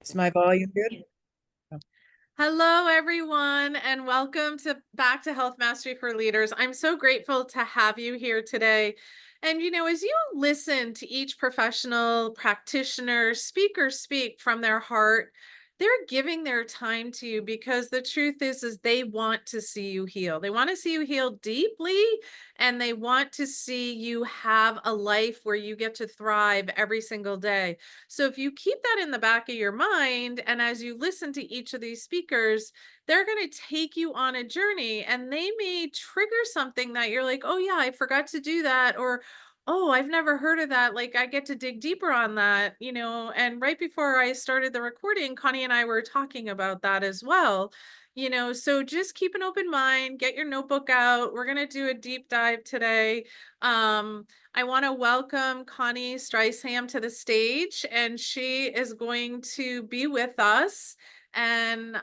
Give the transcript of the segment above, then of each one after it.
Is my volume good? Hello, everyone, and welcome back to Health Mastery for Leaders. I'm so grateful to have you here today. And, as you listen to each professional, practitioner, speaker speak from their heart, they're giving their time to you because the truth is they want to see you heal. They want to see you heal deeply, and they want to see you have a life where you get to thrive every single day. So if you keep that in the back of your mind, and as you listen to each of these speakers, they're going to take you on a journey and they may trigger something that you're like, oh, yeah, I forgot to do that. Or, oh, I've never heard of that. Like, I get to dig deeper on that, And right before I started the recording, Connie and I were talking about that as well. So just keep an open mind, get your notebook out. We're going to do a deep dive today. I want to welcome Connie Stram to the stage, and she is going to be with us. And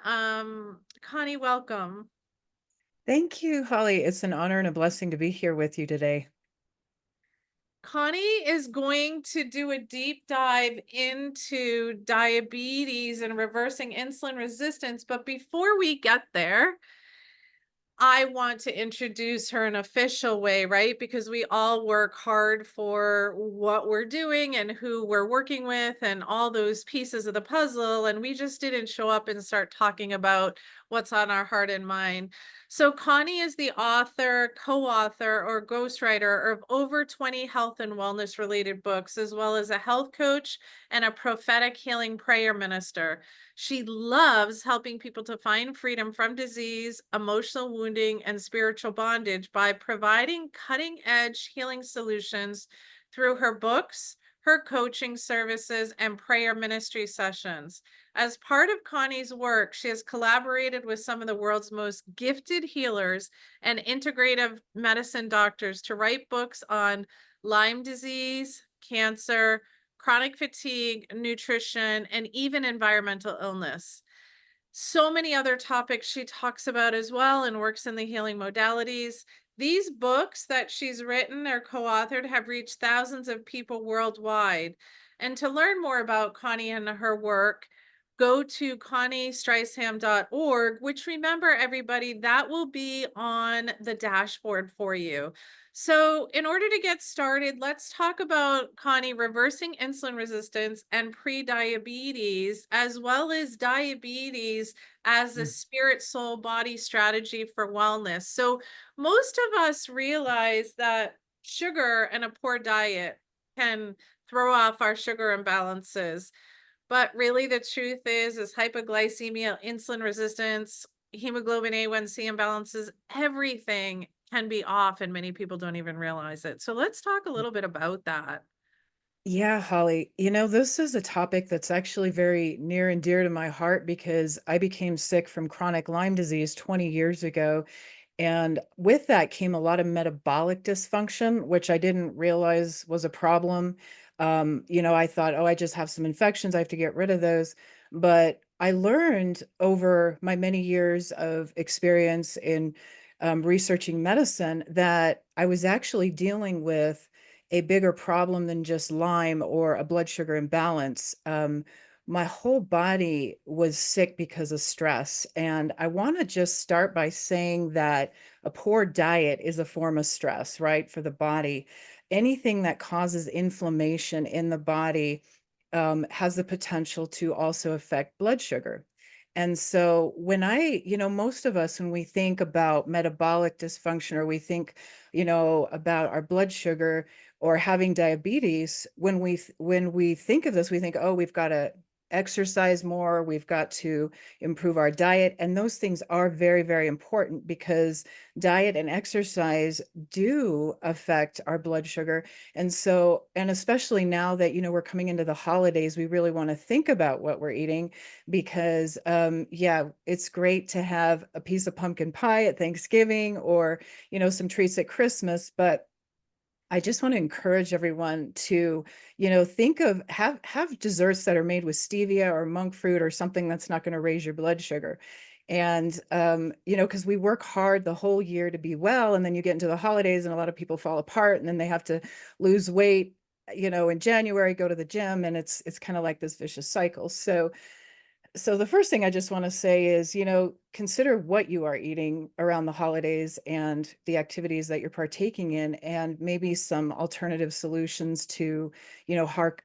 Connie, welcome. Thank you, Holly. It's an honor and a blessing to be here with you today. Connie is going to do a deep dive into diabetes and reversing insulin resistance. But before we get there, I want to introduce her in an official way, right? Because we all work hard for what we're doing and who we're working with and all those pieces of the puzzle. And we just didn't show up and start talking about what's on our heart and mind. So, Connie is the author, co author, or ghostwriter of over 20 health and wellness related books, as well as a health coach and a prophetic healing prayer minister. She loves helping people to find freedom from disease, emotional wounding, and spiritual bondage by providing cutting edge healing solutions through her books, her coaching services, and prayer ministry sessions. As part of Connie's work, she has collaborated with some of the world's most gifted healers and integrative medicine doctors to write books on Lyme disease, cancer, chronic fatigue, nutrition, and even environmental illness. So many other topics she talks about as well and works in the healing modalities. These books that she's written or co authored have reached thousands of people worldwide. And to learn more about Connie and her work, go to conniestrysham.org, which remember, everybody, that will be on the dashboard for you. So, in order to get started, let's talk about Connie reversing insulin resistance and pre-diabetes, as well as diabetes as a Mm. spirit, soul, body strategy for wellness. So, most of us realize that sugar and a poor diet can throw off our sugar imbalances. But really, the truth is hypoglycemia, insulin resistance, hemoglobin A1C imbalances, everything can be off, and many people don't even realize it. So let's talk a little bit about that. Yeah, Holly, this is a topic that's actually very near and dear to my heart because I became sick from chronic Lyme disease 20 years ago. And with that came a lot of metabolic dysfunction, which I didn't realize was a problem. I thought, oh, I just have some infections. I have to get rid of those. But I learned over my many years of experience in researching medicine that I was actually dealing with a bigger problem than just Lyme or a blood sugar imbalance. My whole body was sick because of stress. And I want to just start by saying that a poor diet is a form of stress, right, for the body. Anything that causes inflammation in the body has the potential to also affect blood sugar. And so most of us, when we think about metabolic dysfunction or we think, about our blood sugar or having diabetes, when we think of this, we think, oh, we've got to exercise more, we've got to improve our diet. And those things are very, very important because diet and exercise do affect our blood sugar. And especially now that, we're coming into the holidays, we really want to think about what we're eating because, yeah, it's great to have a piece of pumpkin pie at Thanksgiving or, some treats at Christmas, but I just want to encourage everyone to, think of have desserts that are made with stevia or monk fruit or something that's not going to raise your blood sugar. And because we work hard the whole year to be well, and then you get into the holidays and a lot of people fall apart and then they have to lose weight, in January, go to the gym, and it's kind of like this vicious cycle. So So the first thing I just want to say is, consider what you are eating around the holidays and the activities that you're partaking in, and maybe some alternative solutions to,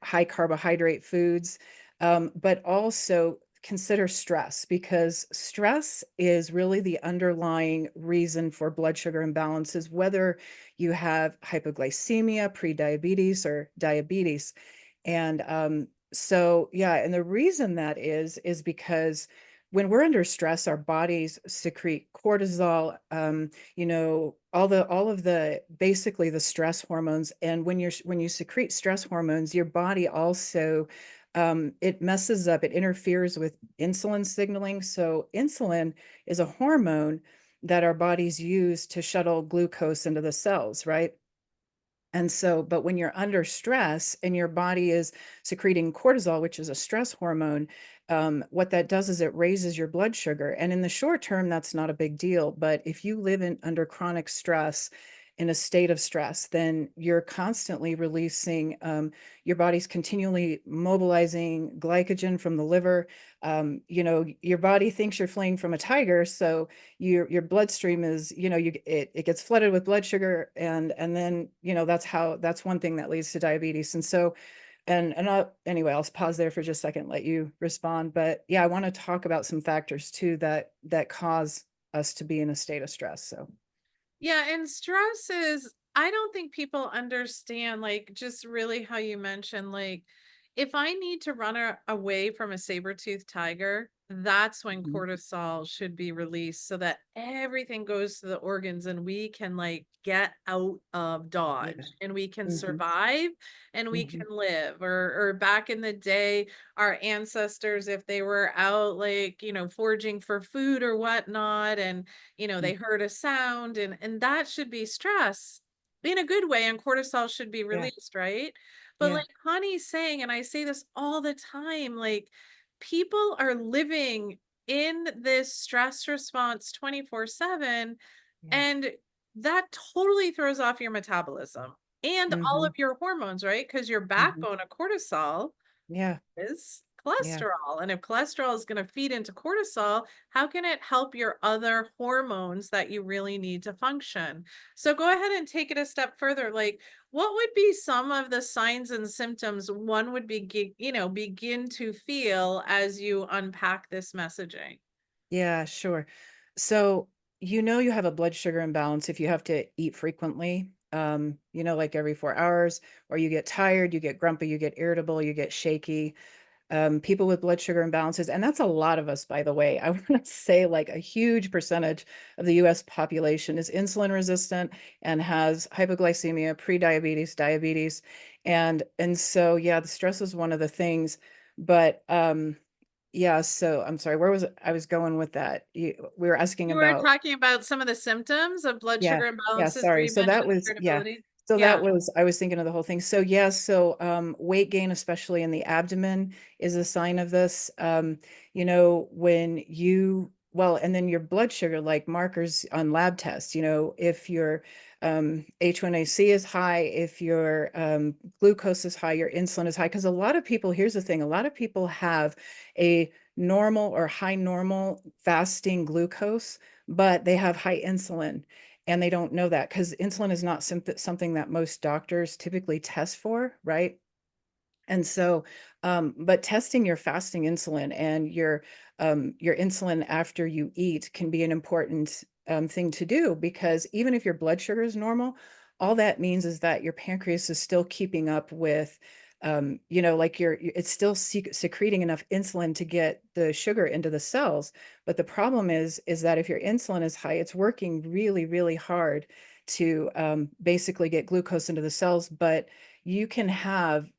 high carbohydrate foods. But also consider stress, because stress is really the underlying reason for blood sugar imbalances, whether you have hypoglycemia, prediabetes, or diabetes. And so, yeah, and the reason that is because when we're under stress, our bodies secrete cortisol, all of the basically the stress hormones. And when you secrete stress hormones, your body also it messes up, it interferes with insulin signaling. So insulin is a hormone that our bodies use to shuttle glucose into the cells, right? And so, but when you're under stress and your body is secreting cortisol, which is a stress hormone, what that does is it raises your blood sugar. And in the short term, that's not a big deal. But if you live under chronic stress, in a state of stress, then you're constantly releasing, your body's continually mobilizing glycogen from the liver. Your body thinks you're fleeing from a tiger. So your bloodstream is, it gets flooded with blood sugar, and then that's one thing that leads to diabetes. And so anyway, I'll pause there for just a second, let you respond. But yeah, I want to talk about some factors too that cause us to be in a state of stress. So Yeah, and stress is, I don't think people understand, like, just really how you mentioned, like, if I need to run away from a saber-toothed tiger, that's when mhm. cortisol should be released so that everything goes to the organs and we can like get out of Yeah. dodge and we can Hmm. survive and we Hmm. can live. Or back in the day, our ancestors, if they were out like, foraging for food or whatnot, and they heard a sound, and that should be stress in a good way, and cortisol should be Yeah. released, right? But Yeah. like Connie's saying, and I say this all the time, like people are living in this stress response 24/7, Yeah. and that totally throws off your metabolism and all of Hmm. your hormones, right? Because your Hmm. backbone of cortisol Yeah. is Yeah. cholesterol. And if cholesterol is going to feed into cortisol, how can it help your other hormones that you really need to function? So go ahead and take it a step further. Like, what would be some of the signs and symptoms one would begin to feel as you unpack this messaging? Yeah, sure. So, you have a blood sugar imbalance if you have to eat frequently, like every 4 hours, or you get tired, you get grumpy, you get irritable, you get shaky. People with blood sugar imbalances, and that's a lot of us, by the way. I want to say like a huge percentage of the US population is insulin resistant and has hypoglycemia, prediabetes, diabetes. And so yeah, the stress is one of the things. But yeah, so I'm sorry, where was I was going with that? We were asking You were about. talking about some of the symptoms of blood Yeah, sugar yeah, imbalances where sorry. you So that mentioned was yeah. irritability. So that Yeah. was I was thinking of the whole thing. So, yeah, so, weight gain, especially in the abdomen, is a sign of this. When you well, and then your blood sugar, like markers on lab tests, if your, H1AC is high, if your, glucose is high, your insulin is high. Because a lot of people here's the thing, a lot of people have a normal or high normal fasting glucose, but they have high insulin. And they don't know that because insulin is not something that most doctors typically test for, right? And so, but testing your fasting insulin and your insulin after you eat can be an important thing to do, because even if your blood sugar is normal, all that means is that your pancreas is still keeping up with, like it's still secreting enough insulin to get the sugar into the cells. But the problem is that if your insulin is high, it's working really, really hard to basically get glucose into the cells. But you can have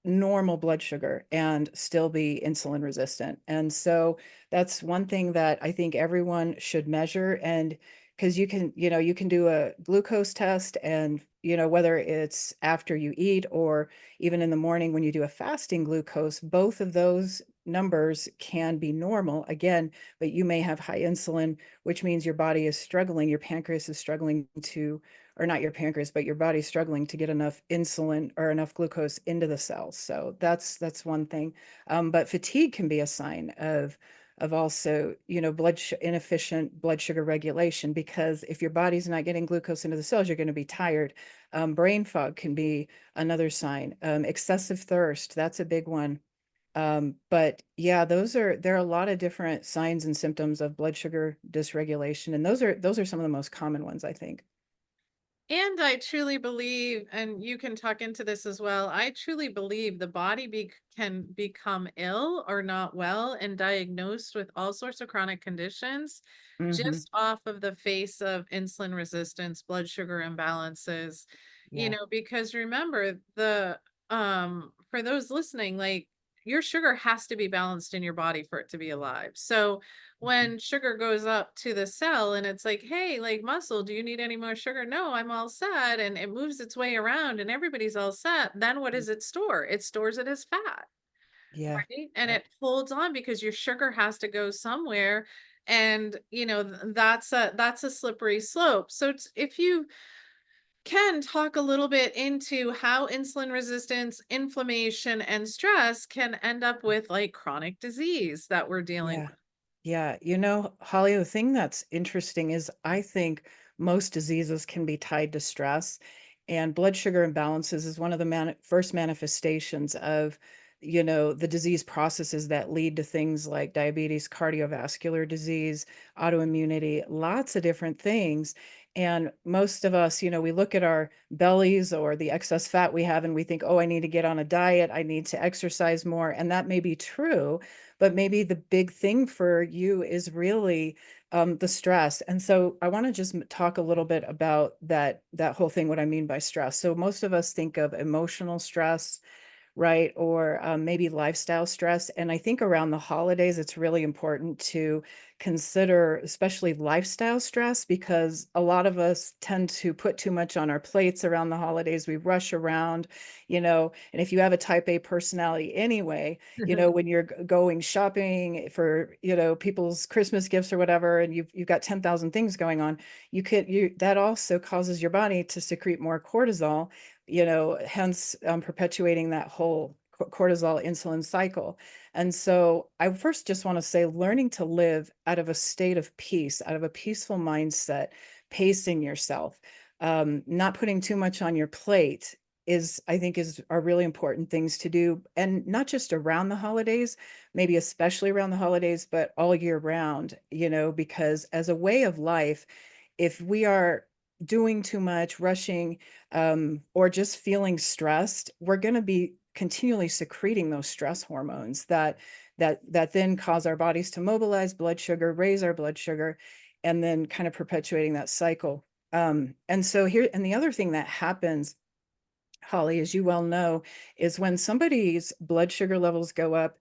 normal blood sugar and still be insulin resistant. And so that's one thing that I think everyone should measure. And because you can do a glucose test, and whether it's after you eat or even in the morning when you do a fasting glucose, both of those numbers can be normal again, but you may have high insulin, which means your body is struggling, your pancreas is struggling to, or not your pancreas, but your body's struggling to get enough insulin or enough glucose into the cells. So that's one thing. But fatigue can be a sign of also, inefficient blood sugar regulation, because if your body's not getting glucose into the cells, you're going to be tired. Brain fog can be another sign. Excessive thirst, that's a big one. But yeah, there are a lot of different signs and symptoms of blood sugar dysregulation, and those are some of the most common ones, I think. And I truly believe, and you can talk into this as well, I truly believe the body can become ill or not well and diagnosed with all sorts of chronic conditions Hmm. just off of the face of insulin resistance, blood sugar imbalances, Yeah. because remember for those listening, like your sugar has to be balanced in your body for it to be alive. So Mhm. when sugar goes up to the cell and it's like, hey, like muscle, do you need any more sugar? No, I'm all set. And it moves its way around and everybody's all set. Then what does it store? It stores it as fat, Yeah. right? And Yeah. it holds on because your sugar has to go somewhere. And that's a slippery slope. So if you can talk a little bit into how insulin resistance, inflammation, and stress can end up with like chronic disease that we're dealing Yeah. with. Yeah. Holly, the thing that's interesting is I think most diseases can be tied to stress, and blood sugar imbalances is one of the first manifestations of, the disease processes that lead to things like diabetes, cardiovascular disease, autoimmunity, lots of different things. And most of us, we look at our bellies or the excess fat we have and we think, oh, I need to get on a diet, I need to exercise more. And that may be true, but maybe the big thing for you is really the stress. And so I want to just talk a little bit about that whole thing, what I mean by stress. So most of us think of emotional stress, right? Or maybe lifestyle stress. And I think around the holidays, it's really important to consider, especially lifestyle stress, because a lot of us tend to put too much on our plates around the holidays. We rush around, and if you have a type A personality anyway, when you're going shopping for, people's Christmas gifts or whatever, and you've got 10,000 things going on, that also causes your body to secrete more cortisol, hence perpetuating that whole cortisol insulin cycle. And so I first just want to say learning to live out of a state of peace, out of a peaceful mindset, pacing yourself, not putting too much on your plate I think are really important things to do. And not just around the holidays, maybe especially around the holidays, but all year round, because as a way of life, if we are doing too much, rushing, or just feeling stressed, we're going to be continually secreting those stress hormones that then cause our bodies to mobilize blood sugar, raise our blood sugar, and then kind of perpetuating that cycle. And the other thing that happens, Holly, as you well know, is when somebody's blood sugar levels go up,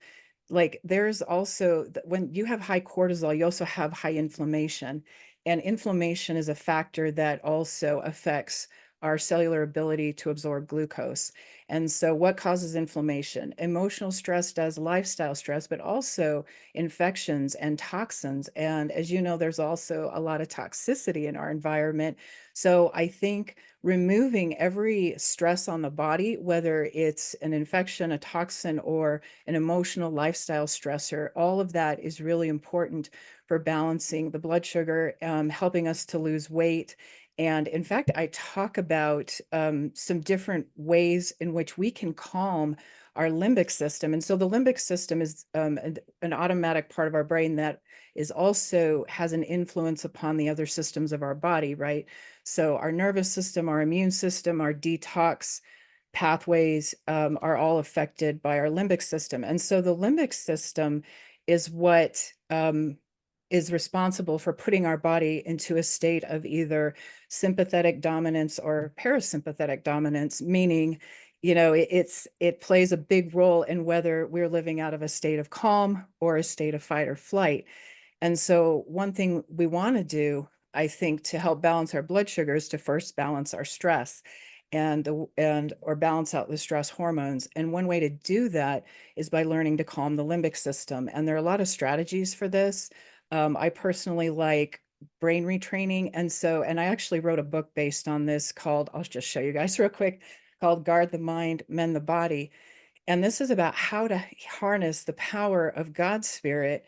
like there's also, when you have high cortisol, you also have high inflammation. And inflammation is a factor that also affects our cellular ability to absorb glucose. And so, what causes inflammation? Emotional stress does, lifestyle stress, but also infections and toxins. And as you know, there's also a lot of toxicity in our environment. So, I think removing every stress on the body, whether it's an infection, a toxin, or an emotional lifestyle stressor, all of that is really important for balancing the blood sugar, helping us to lose weight. And in fact, I talk about some different ways in which we can calm our limbic system. And so the limbic system is an automatic part of our brain that is also has an influence upon the other systems of our body, right? So our nervous system, our immune system, our detox pathways are all affected by our limbic system. And so the limbic system is what is responsible for putting our body into a state of either sympathetic dominance or parasympathetic dominance, meaning, it plays a big role in whether we're living out of a state of calm or a state of fight or flight. And so one thing we want to do I think, to help balance our blood sugars to first balance our stress and or balance out the stress hormones. And one way to do that is by learning to calm the limbic system. And there are a lot of strategies for this. I personally like brain retraining. And I actually wrote a book based on this called, I'll just show you guys real quick, called Guard the Mind, Mend the Body. And this is about how to harness the power of God's spirit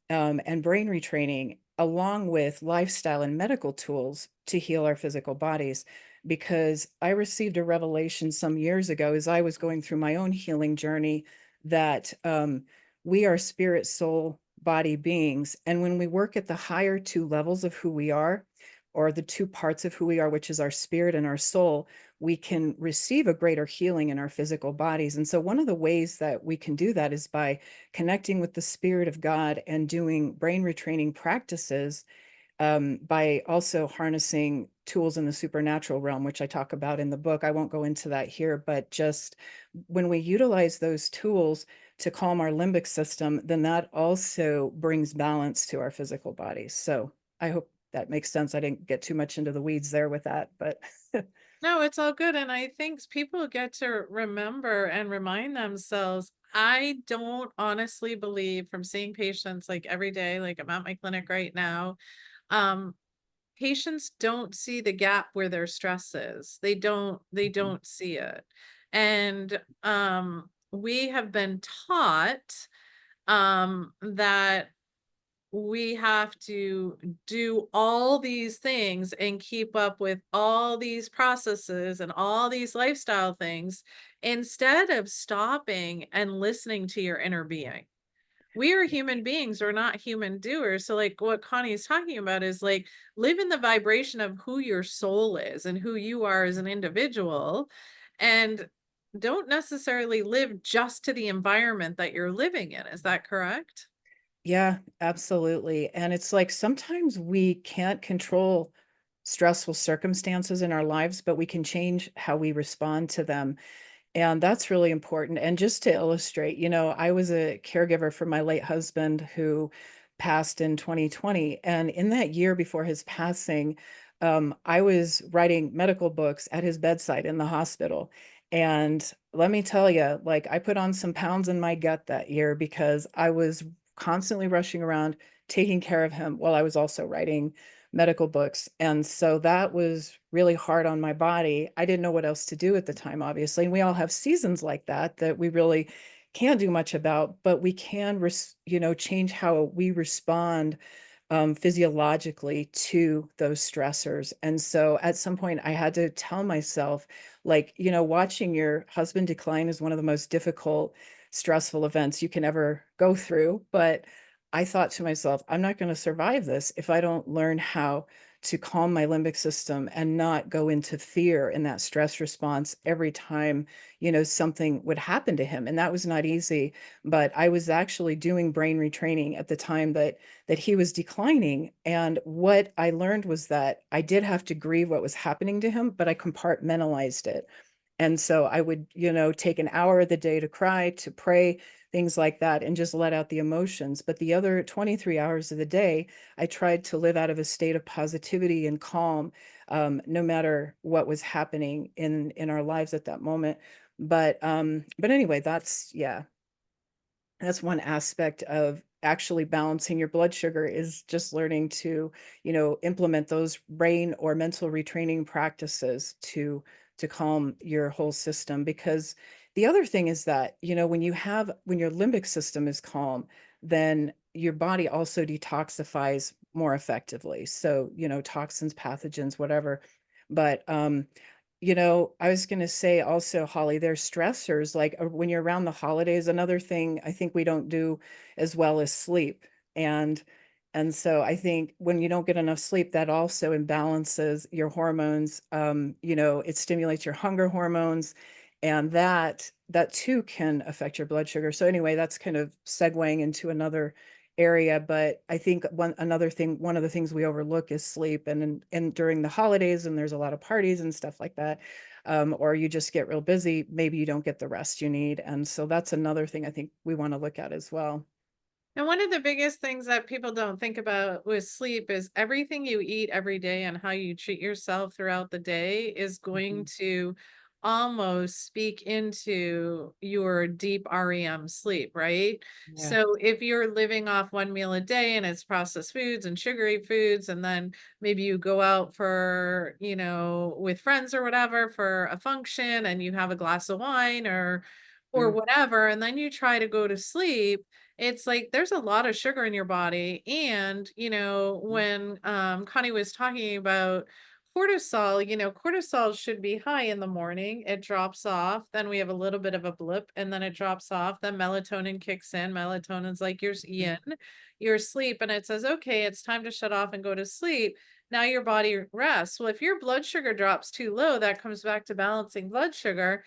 and brain retraining, along with lifestyle and medical tools to heal our physical bodies. Because I received a revelation some years ago as I was going through my own healing journey that we are spirit, soul, body beings. And when we work at the higher two levels of who we are, or the two parts of who we are, which is our spirit and our soul, we can receive a greater healing in our physical bodies. And so, one of the ways that we can do that is by connecting with the Spirit of God and doing brain retraining practices, by also harnessing tools in the supernatural realm, which I talk about in the book. I won't go into that here, but just when we utilize those tools to calm our limbic system, then that also brings balance to our physical bodies. So I hope that makes sense. I didn't get too much into the weeds there with that, but No, it's all good, and I think people get to remember and remind themselves. I don't honestly believe from seeing patients, like, every day, like, I'm at my clinic right now, um, patients don't see the gap where their stress is. They Mhm. don't see it, and, we have been taught, that we have to do all these things and keep up with all these processes and all these lifestyle things instead of stopping and listening to your inner being. We are human beings, we're not human doers. So, like what Connie is talking about is like live in the vibration of who your soul is and who you are as an individual, and don't necessarily live just to the environment that you're living in. Is that correct? Yeah, absolutely. And it's like sometimes we can't control stressful circumstances in our lives, but we can change how we respond to them. And that's really important. And just to illustrate, I was a caregiver for my late husband who passed in 2020. And in that year before his passing, I was writing medical books at his bedside in the hospital. And let me tell you, like, I put on some pounds in my gut that year because I was constantly rushing around taking care of him while I was also writing medical books. And so that was really hard on my body. I didn't know what else to do at the time, obviously. And we all have seasons like that that we really can't do much about, but we can, change how we respond physiologically to those stressors. And so at some point, I had to tell myself, like, watching your husband decline is one of the most difficult, stressful events you can ever go through. But I thought to myself, I'm not going to survive this if I don't learn how to calm my limbic system and not go into fear in that stress response every time, something would happen to him. And that was not easy. But I was actually doing brain retraining at the time that he was declining. And what I learned was that I did have to grieve what was happening to him, but I compartmentalized it. And so I would, take an hour of the day to cry, to pray, things like that, and just let out the emotions. But the other 23 hours of the day, I tried to live out of a state of positivity and calm, no matter what was happening in our lives at that moment. But anyway, that's one aspect of actually balancing your blood sugar is just learning to, implement those brain or mental retraining practices to calm your whole system. Because the other thing is that, when your limbic system is calm, then your body also detoxifies more effectively. So, toxins, pathogens, whatever. But I was going to say also, Holly, there's stressors like when you're around the holidays. Another thing I think we don't do as well as sleep. And and so I think when you don't get enough sleep, that also imbalances your hormones. It stimulates your hunger hormones, and that too can affect your blood sugar. So anyway, that's kind of segueing into another area. But I think one of the things we overlook is sleep. And during the holidays, and there's a lot of parties and stuff like that, or you just get real busy, maybe you don't get the rest you need. And so that's another thing I think we want to look at as well. And one of the biggest things that people don't think about with sleep is everything you eat every day and how you treat yourself throughout the day is going Mhm. to almost speak into your deep REM sleep, right? Yeah, So if you're living off one meal a day and it's processed foods and sugary foods, and then maybe you go out for, with friends or whatever for a function and you have a glass of wine or mm, whatever, and then you try to go to sleep, it's like there's a lot of sugar in your body. And, mm, when Connie was talking about cortisol, cortisol should be high in the morning. It drops off. Then we have a little bit of a blip and then it drops off. Then melatonin kicks in. Melatonin's like your mm, yin, your sleep. And it says, okay, it's time to shut off and go to sleep. Now your body rests. Well, if your blood sugar drops too low, that comes back to balancing blood sugar,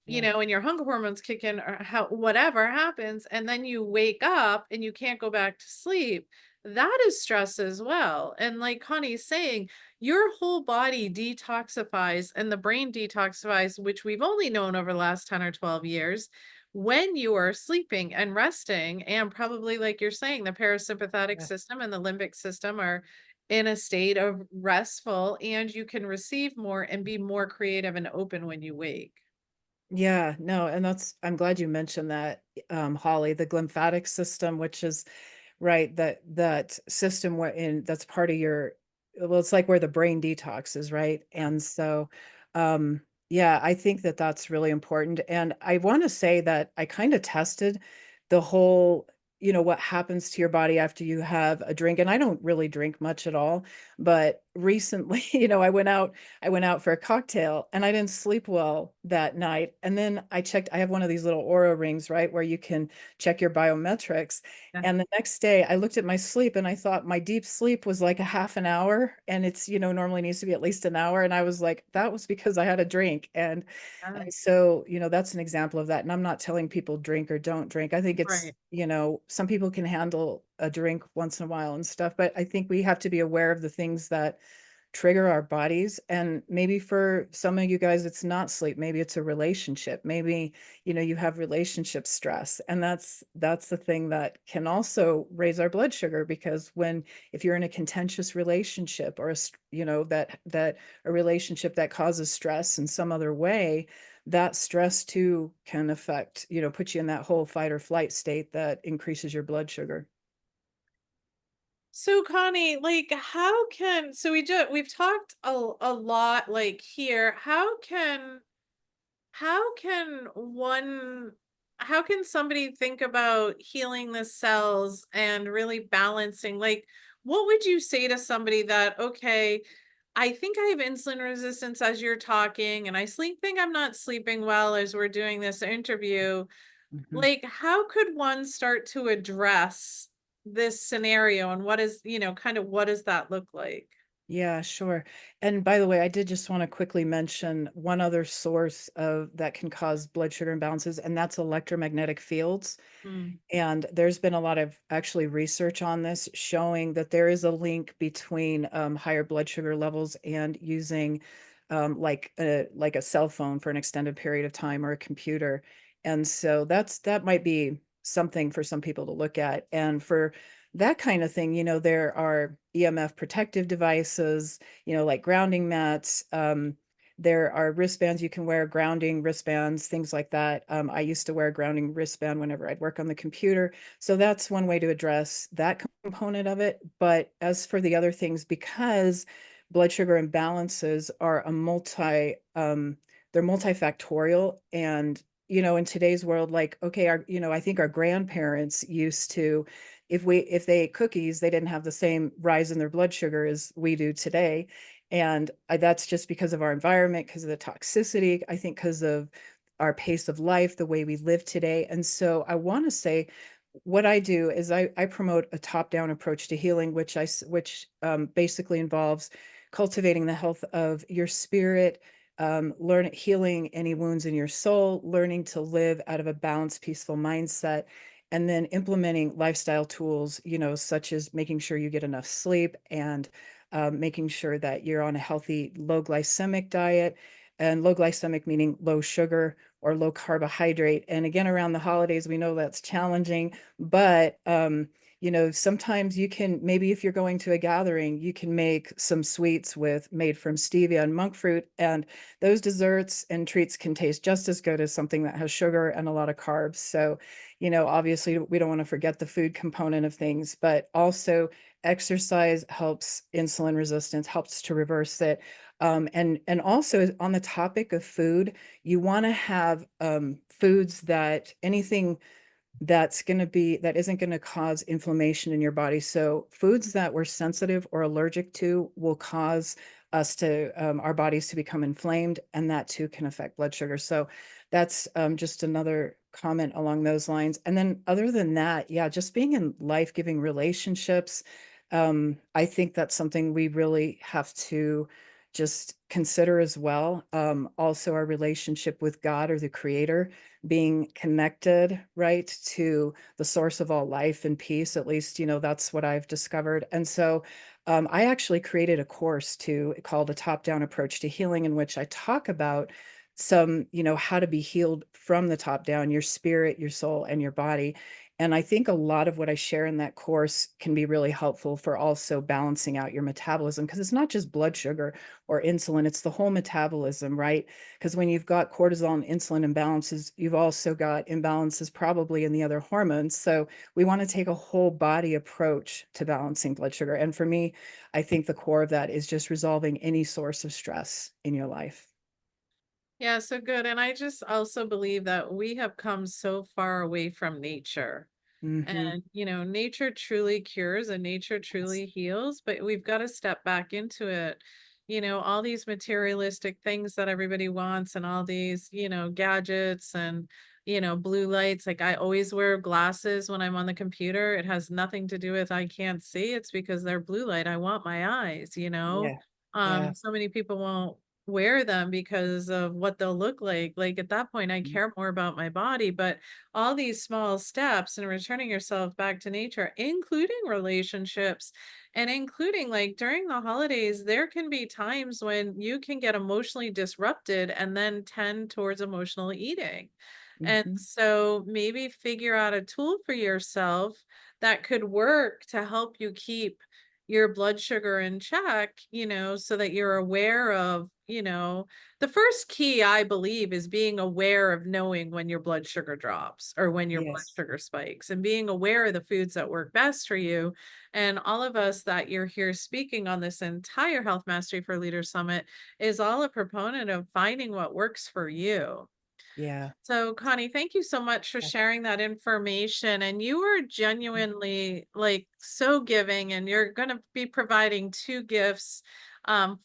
yeah, and your hunger hormones kick in or how whatever happens, and then you wake up and you can't go back to sleep. That is stress as well. And like Connie's saying, your whole body detoxifies and the brain detoxifies, which we've only known over the last 10 or 12 years, when you are sleeping and resting. And probably, like you're saying, the parasympathetic yeah. system and the limbic system are in a state of restful, and you can receive more and be more creative and open when you wake. Yeah, no, and I'm glad you mentioned that, Holly, the glymphatic system, which is right, that system where in that's part of your well, it's like where the brain detox is, right? And so, yeah, I think that that's really important, and I wanna say that I kinda tested the whole what happens to your body after you have a drink, and I don't really drink much at all, but recently, I went out for a cocktail, and I didn't sleep well that night, and then I have one of these little Aura rings, right, where you can check your biometrics, and the next day, I looked at my sleep and I thought my deep sleep was like a half an hour, and normally needs to be at least an hour, and I was like, "That was because I had a drink," Yeah. and so, that's an example of that, and I'm not telling people drink or don't drink. I think it's, Right. some people can handle a drink once in a while and stuff, but I think we have to be aware of the things that trigger our bodies. And maybe for some of you guys, it's not sleep. Maybe it's a relationship. Maybe, you have relationship stress. And that's the thing that can also raise our blood sugar because if you're in a contentious relationship or that a relationship that causes stress in some other way, that stress too can affect, put you in that whole fight or flight state that increases your blood sugar. So Connie, like we've talked a lot like here. How can one how can somebody think about healing the cells and really balancing, like, what would you say to somebody that, okay, I think I have insulin resistance as you're talking, and I think I'm not sleeping well as we're doing this interview. Mhm. Like, how could one start to address this scenario, and kind of what does that look like? Yeah, sure. And by the way, I did just want to quickly mention one other source of that can cause blood sugar imbalances, and that's electromagnetic fields. Mm, And there's been a lot of actually research on this showing that there is a link between higher blood sugar levels and using like a cell phone for an extended period of time or a computer. And so that might be something for some people to look at. And for that kind of thing, there are EMF protective devices, like grounding mats. There are wristbands you can wear, grounding wristbands, things like that. I used to wear a grounding wristband whenever I'd work on the computer. So that's one way to address that component of it. But as for the other things, because blood sugar imbalances are they're multifactorial. And, in today's world, like, okay, I think our grandparents used to, if they ate cookies, they didn't have the same rise in their blood sugar as we do today. And that's just because of our environment, because of the toxicity, I think because of our pace of life, the way we live today. And so I want to say what I do is I promote a top-down approach to healing, which basically involves cultivating the health of your spirit, healing any wounds in your soul, learning to live out of a balanced, peaceful mindset, and then implementing lifestyle tools, such as making sure you get enough sleep and making sure that you're on a healthy, low glycemic diet, and low glycemic meaning low sugar or low carbohydrate. And again, around the holidays, we know that's challenging, but sometimes you can, maybe if you're going to a gathering, you can make some sweets made from stevia and monk fruit, and those desserts and treats can taste just as good as something that has sugar and a lot of carbs. So, obviously we don't want to forget the food component of things, but also exercise helps insulin resistance, helps to reverse it. And also on the topic of food, you want to have foods that anything that isn't going to cause inflammation in your body. So foods that we're sensitive or allergic to will cause our bodies to become inflamed, and that too can affect blood sugar. So that's just another comment along those lines. And then other than that, yeah, just being in life-giving relationships. I think that's something we really have to just consider as well. Also our relationship with God or the creator, being connected, right, to the source of all life and peace. At least, that's what I've discovered. And so I actually created a course too called A Top-Down Approach to Healing, in which I talk about how to be healed from the top down, your spirit, your soul, and your body. And I think a lot of what I share in that course can be really helpful for also balancing out your metabolism, because it's not just blood sugar or insulin, it's the whole metabolism, right? Because when you've got cortisol and insulin imbalances, you've also got imbalances probably in the other hormones. So we want to take a whole body approach to balancing blood sugar. And for me, I think the core of that is just resolving any source of stress in your life. Yeah, so good. And I just also believe that we have come so far away from nature. Hmm. And, nature truly cures and nature Yes. truly heals, but we've got to step back into it. All these materialistic things that everybody wants and all these, gadgets and, blue lights. Like I always wear glasses when I'm on the computer. It has nothing to do with I can't see. It's because they're blue light. I want my eyes. Yeah. Yeah. So many people won't wear them because of what they'll look like. Like at that point, I care more about my body, but all these small steps and returning yourself back to nature, including relationships and including like during the holidays, there can be times when you can get emotionally disrupted and then tend towards emotional eating. And Hmm. so maybe figure out a tool for yourself that could work to help you keep your blood sugar in check, so that you're aware of, the first key, I believe, is being aware of knowing when your blood sugar drops or when your blood Yes. sugar spikes and being aware of the foods that work best for you. And all of us that you're here speaking on this entire Health Mastery for Leaders Summit is all a proponent of finding what works for you. Yeah. So, Connie, thank you so much for sharing that information. And you are genuinely like so giving, and you're going to be providing two gifts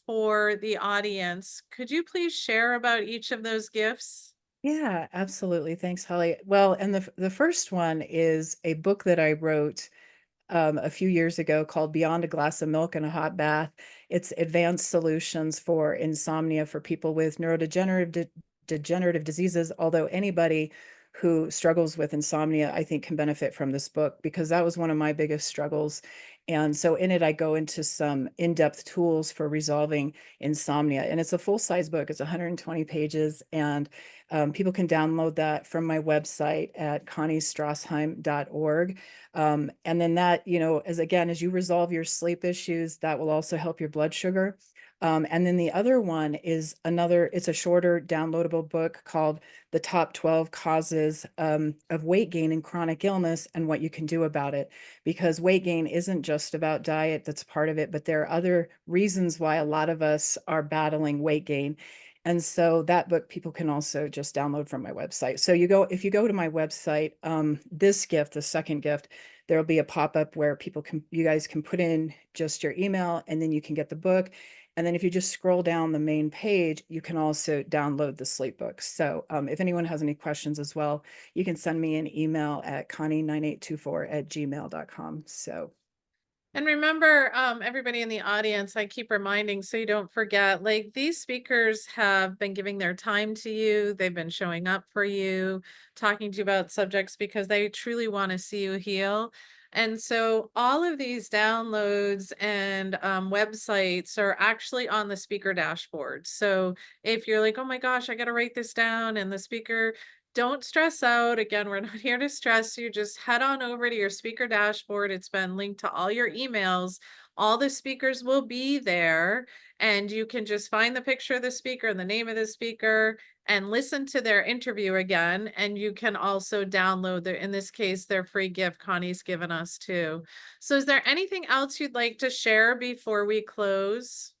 for the audience. Could you please share about each of those gifts? Yeah, absolutely. Thanks, Holly. Well, and the first one is a book that I wrote a few years ago called Beyond a Glass of Milk and a Hot Bath. It's advanced solutions for insomnia for people with degenerative diseases. Although anybody who struggles with insomnia, I think, can benefit from this book, because that was one of my biggest struggles. And so in it, I go into some in-depth tools for resolving insomnia. And it's a full-size book. It's 120 pages. And people can download that from my website at conniestrassheim.org. And then that, as you resolve your sleep issues, that will also help your blood sugar. And then the other one is it's a shorter downloadable book called The Top 12 Causes of Weight Gain and Chronic Illness and What You Can Do About It. Because weight gain isn't just about diet, that's part of it, but there are other reasons why a lot of us are battling weight gain. And so that book people can also just download from my website. So if you go to my website, this gift, the second gift, there'll be a pop-up where you guys can put in just your email, and then you can get the book. And then if you just scroll down the main page, you can also download the sleep book. So if anyone has any questions as well, you can send me an email at connie9824@gmail.com. So And remember, everybody in the audience, I keep reminding so you don't forget, like these speakers have been giving their time to you. They've been showing up for you, talking to you about subjects because they truly want to see you heal. And so all of these downloads and websites are actually on the speaker dashboard. So if you're like, oh my gosh, I got to write this down, and the speaker, don't stress out. Again, we're not here to stress you. Just head on over to your speaker dashboard. It's been linked to all your emails. All the speakers will be there, and you can just find the picture of the speaker and the name of the speaker and listen to their interview again. And you can also download their, in this case, their free gift Connie's given us too. So, is there anything else you'd like to share before we close?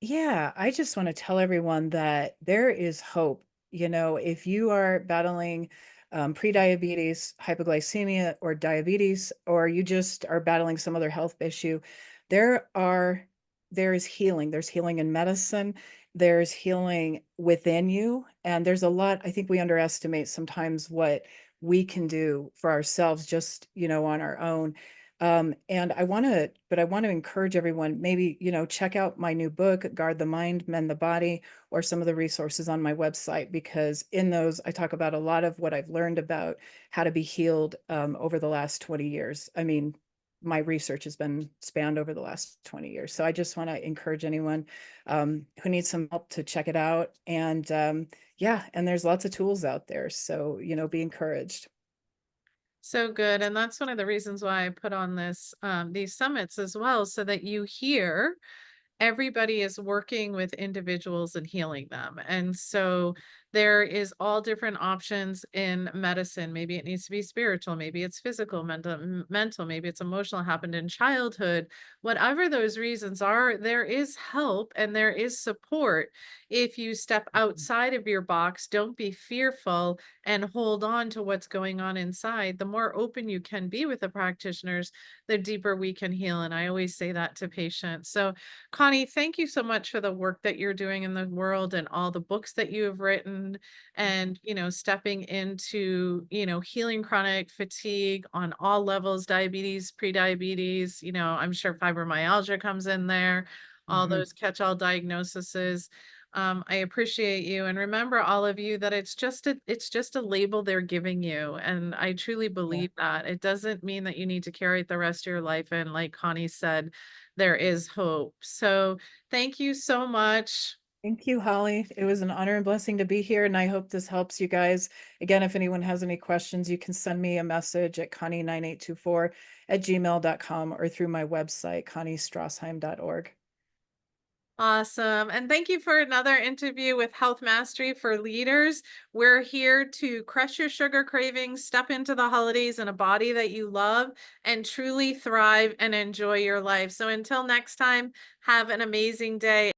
Yeah, I just want to tell everyone that there is hope. You know, if you are battling prediabetes, hypoglycemia, or diabetes, or you just are battling some other health issue, there are there is healing. There's healing in medicine. There's healing within you, and there's a lot. I think we underestimate sometimes what we can do for ourselves, just on our own. And I want to encourage everyone, maybe, check out my new book, Guard the Mind, Mend the Body, or some of the resources on my website, because in those, I talk about a lot of what I've learned about how to be healed over the last 20 years. I mean, my research has been spanned over the last 20 years. So I just want to encourage anyone who needs some help to check it out. And yeah, and there's lots of tools out there. So, be encouraged. So good. And that's one of the reasons why I put on these summits as well, so that you hear everybody is working with individuals and healing them. And so there is all different options in medicine. Maybe it needs to be spiritual, maybe it's physical, mental, maybe it's emotional, happened in childhood. Whatever those reasons are, there is help and there is support. If you step outside of your box, don't be fearful and hold on to what's going on inside. The more open you can be with the practitioners, the deeper we can heal. And I always say that to patients. So Connie, thank you so much for the work that you're doing in the world and all the books that you have written, and, stepping into, healing chronic fatigue on all levels, diabetes, prediabetes, I'm sure fibromyalgia comes in there, all Mhm. those catch-all diagnoses. I appreciate you, and remember, all of you, that it's just a label they're giving you, and I truly Yeah. believe that. It doesn't mean that you need to carry it the rest of your life, and like Connie said, there is hope. So thank you so much. Thank you, Holly. It was an honor and blessing to be here, and I hope this helps you guys. Again, if anyone has any questions, you can send me a message at connie9824@gmail.com or through my website, conniestrassheim.org. Awesome. And thank you for another interview with Health Mastery for Leaders. We're here to crush your sugar cravings, step into the holidays in a body that you love, and truly thrive and enjoy your life. So until next time, have an amazing day.